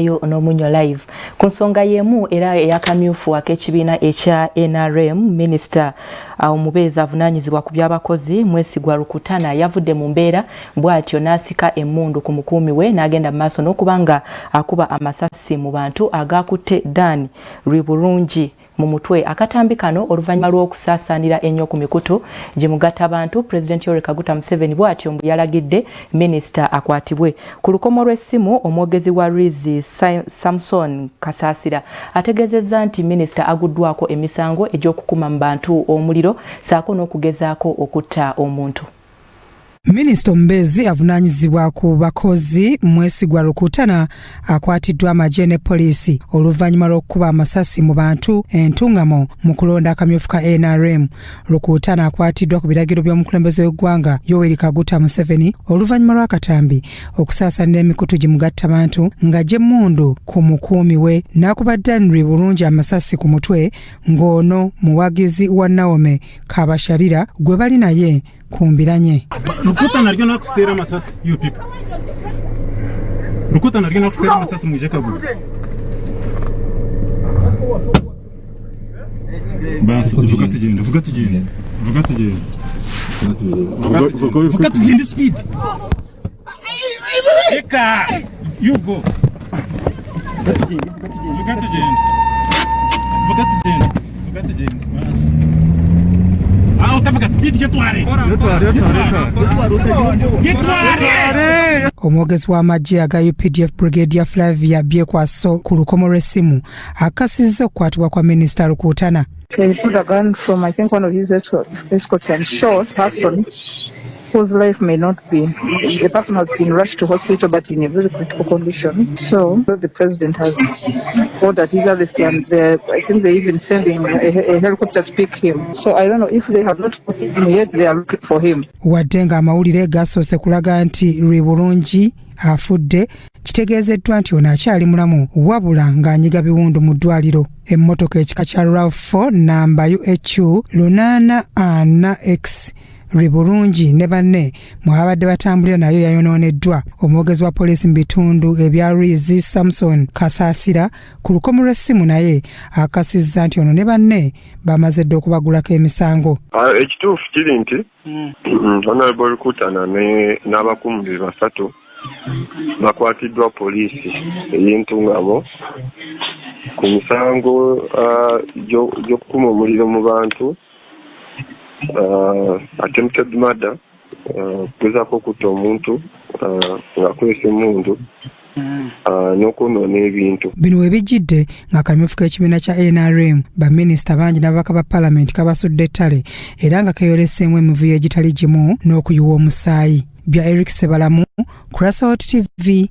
tuvaayo n'omunyo live ku nsonga y'emu era eyakamyufu ak'ekibiina ekya NRM minisita omubeezi avunaanyizibwa ku by'abakozi Mwesigwa Rukutana yavudde mu mbeera bw'atyo n'asika emmundu ku mukuumi we n'agenda mu maaso n'okuba nga akuba amasasi mu bantu agakutte Dan Ribulungi mu mutwe. Akatambi kano oluvannyuma lw'okusaasaanira ennyo ku mikutu gye mugatta abantu, Pulezidenti Yoweri Kaguta Museveni bw'atyo mbu yalagidde minisita akwatibwe. Ku lukomo lw'essimu omwogezi wa Rizi Samson Kasaasira ategeezezza nti minisita aguddwako emisango egy'okukuma mu bantu omuliro saako n'okugezaako okutta omuntu. Minisita omubeezi avunaanyizibwa ku bakozi Mwesigwa Rukutana akwatiddwa amagye ne poliisi oluvannyuma lw'okukuba amasasi mu bantu entungamo mu kulonda akamyufu ka NRM. Rukutana akwatiddwa ku biragiro by'omukulembeze w'eggwanga Yoweri Kaguta Museveni oluvannyuma lw'akatambi okusaasaanira emikutu gye mugatta bantu ng'aggye emmundu ku mukuumi we n'akuba Dan Ribulungi amasasi ku mutwe ng'ono muwagizi wa Naome Kabasharira gwe bali naye kumbiranye. Rukutana alikuwa anakusteera masasi you people. Rukutana alikuwa anakusteera masasi muje Kaguta. Basi vuga tugende. Vuga tugende speed. Eka you go. Vuga tugende. Basi. Omwogezi w'amagye aga UPDF Brigadier Flavia Byekwaso ku lukomo lw'essimu akasizza okukwatibwa kwa minisita Rukutana. He put a gun from, I think, one of his escorts and shot a person whose life may not be. The person has been rushed to hospital but in a very critical condition. So the president has ordered his arrest and I think they're even sending a helicopter to pick him. So I don't know if they have not put him yet, they are looking for him. Wadde nga amawulire gasoose kulaga nti Ribulungi afudde, kitegeezeddwa nti ono akyali mulamu wabula ng'anyiga biwundu mu ddwaliro. Emmotoka ekika kya RAV4 namba UHU 844X Ribulungi ne banne mwabadde batambulira nayo yayonooneddwa. Omwogezi wa poliisi mu bitundu ebya Rizi Samson Kasaasira ku lukomo lw'essimu naye akasizza nti ono ne banne bamaze dde okubagulako emisango. Ekituufu kiri nti Honorable Rukutana n'abakuumi basatu bakwatiddwa poliisi ey'entungamo ku misango gy'okukuma omuliro mu bantu, attempted murder, kugezaako okutta omuntu ng'akozesa emmundu, n'okwonoona ebintu. Bino we bijjidde ng'akamyufu k'ekibiina kya NRM baminisita bangi n'ababaka ba paalamenti kabasudde ettale era nga keeyoleseemu emivuyo egitali gimu n'okuyiwa omusaayi. Bya Eric Sebalamu, Crossroads TV,